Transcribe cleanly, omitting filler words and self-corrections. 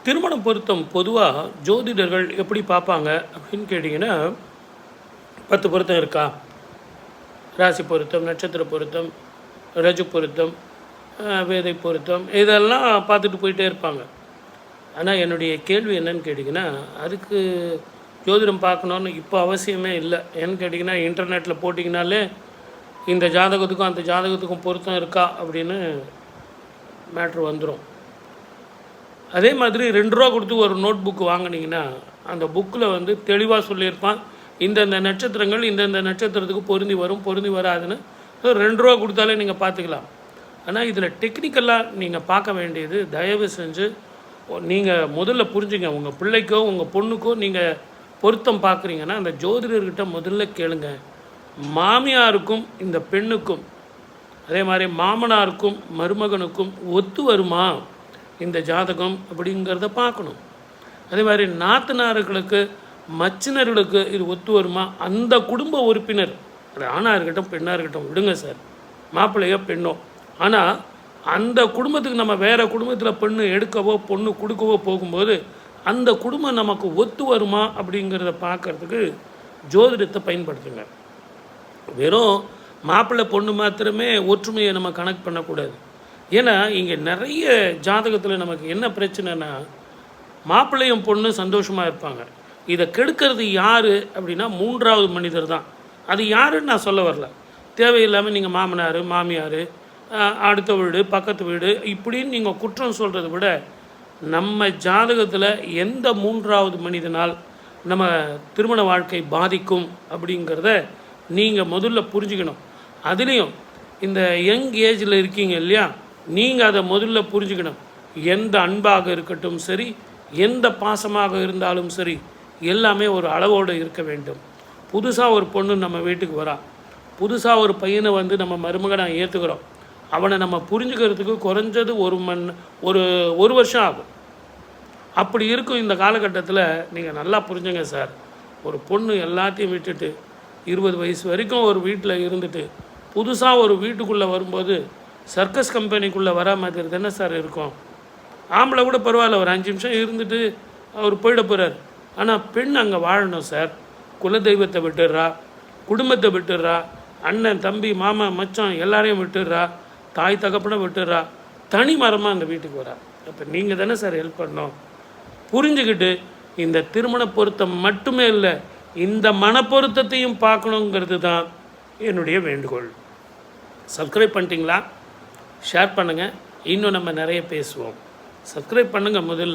திருமண பொருத்தம் பொதுவாக ஜோதிடர்கள் எப்படி பார்ப்பாங்க அப்படின்னு கேட்டிங்கன்னா, 10 பொருத்தம் இருக்கா, ராசி பொருத்தம், நட்சத்திர பொருத்தம், ரஜு பொருத்தம், வேதை பொருத்தம், இதெல்லாம் பார்த்துட்டு போயிட்டே இருப்பாங்க. ஆனால் என்னுடைய கேள்வி என்னன்னு கேட்டிங்கன்னா, அதுக்கு ஜோதிடம் பார்க்கணுன்னு இப்போ அவசியமே இல்லை. ஏன்னு கேட்டிங்கன்னா, இன்டர்நெட்டில் போட்டிங்கனாலே இந்த ஜாதகத்துக்கும் அந்த ஜாதகத்துக்கும் பொருத்தம் இருக்கா அப்படின்னு மேட்ரு வந்துடும். அதே மாதிரி ரூ. 2 கொடுத்து ஒரு நோட் புக்கு வாங்கினீங்கன்னா அந்த புக்கில் வந்து தெளிவாக சொல்லியிருப்பான், இந்தந்த நட்சத்திரங்கள் இந்தந்த நட்சத்திரத்துக்கு பொருந்தி வரும், பொருந்தி வராதுன்னு. ரூ. 2 கொடுத்தாலே நீங்கள் பார்த்துக்கலாம். ஆனால் இதில் டெக்னிக்கலாக நீங்கள் பார்க்க வேண்டியது, தயவு செஞ்சு நீங்கள் முதல்ல புரிஞ்சுங்க. உங்கள் பிள்ளைக்கோ உங்கள் பொண்ணுக்கோ நீங்கள் பொருத்தம் பார்க்குறீங்கன்னா அந்த ஜோதிடர்கிட்ட முதல்ல கேளுங்க. மாமியாருக்கும் இந்த பெண்ணுக்கும், அதே மாதிரி மாமனாருக்கும் மருமகனுக்கும் ஒத்து வருமா இந்த ஜாதகம் அப்படிங்கிறத பார்க்கணும். அதே மாதிரி நாத்தனார்களுக்கு மச்சினர்களுக்கு இது ஒத்து வருமா, அந்த குடும்ப உறுப்பினர், அது ஆணாக இருக்கட்டும் பெண்ணாக இருக்கட்டும், விடுங்க சார், மாப்பிள்ளையோ பெண்ணோ, ஆனால் அந்த குடும்பத்துக்கு நம்ம வேறு குடும்பத்தில் பெண்ணு எடுக்கவோ பொண்ணு கொடுக்கவோ போகும்போது அந்த குடும்பம் நமக்கு ஒத்து வருமா அப்படிங்கிறத பார்க்குறதுக்கு ஜோதிடத்தை பயன்படுத்துங்க. வெறும் மாப்பிள்ளை பொண்ணு மாத்திரமே ஒற்றுமையை நம்ம கனெக்ட் பண்ணக்கூடாது. ஏன்னா இங்கே நிறைய ஜாதகத்தில் நமக்கு என்ன பிரச்சனைனா, மாப்பிள்ளையும் பொண்ணு சந்தோஷமாக இருப்பாங்க, இதை கெடுக்கிறது யார் அப்படின்னா 3வது மனிதர் தான். அது யாருன்னு நான் சொல்ல வரல. தேவையில்லாமல் நீங்கள் மாமனார் மாமியார், அடுத்த வீடு பக்கத்து வீடு இப்படின்னு நீங்கள் குற்றம் சொல்கிறத விட, நம்ம ஜாதகத்தில் எந்த 3வது மனிதனால் நம்ம திருமண வாழ்க்கை பாதிக்கும் அப்படிங்கிறத நீங்கள் முதல்ல புரிஞ்சுக்கணும். அதுலேயும் இந்த யங் ஏஜில் இருக்கீங்க இல்லையா, நீங்கள் அதை முதல்ல புரிஞ்சுக்கணும். எந்த அன்பாக இருக்கட்டும் சரி, எந்த பாசமாக இருந்தாலும் சரி, எல்லாமே ஒரு அளவோடு இருக்க வேண்டும். புதுசாக ஒரு பொண்ணு நம்ம வீட்டுக்கு வரா, புதுசாக ஒரு பையனை வந்து நம்ம மருமகனாக ஏற்றுக்கிறோம், அவனை நம்ம புரிஞ்சுக்கிறதுக்கு குறைஞ்சது ஒரு வருஷம் ஆகும். அப்படி இருக்கும் இந்த காலகட்டத்தில் நீங்கள் நல்லா புரிஞ்சுங்க சார். ஒரு பொண்ணு எல்லாத்தையும் விட்டுட்டு 20 வயசு வரைக்கும் ஒரு வீட்டில் இருந்துட்டு புதுசாக ஒரு வீட்டுக்குள்ளே வரும்போது சர்க்கஸ் கம்பெனிக்குள்ளே வரா மாதிரி தானே சார் இருக்கும். ஆம்பளை கூட பரவாயில்ல, ஒரு 5 நிமிஷம் இருந்துட்டு அவர் போயிட போகிறார். ஆனால் பெண் அங்கே வாழணும் சார். குலதெய்வத்தை விட்டுடுறா, குடும்பத்தை விட்டுடுறா, அண்ணன் தம்பி மாமா மச்சான் எல்லாரையும் விட்டுடுறா, தாய் தகப்பனை விட்டுடுறா, தனி மரமாக அந்த வீட்டுக்கு வரா. அப்போ நீங்கள் தானே சார் ஹெல்ப் பண்ணணும். புரிஞ்சுக்கிட்டு இந்த திருமண பொருத்தம் மட்டுமே இல்லை, இந்த மனப்பொருத்தத்தையும் பார்க்கணுங்கிறது தான் என்னுடைய வேண்டுகோள். சப்ஸ்கிரைப் பண்ணிட்டீங்களா? ஷேர் பண்ணுங்கள். இன்னும் நம்ம நிறைய பேசுவோம். சப்ஸ்கிரைப் பண்ணுங்கள் முதல்ல.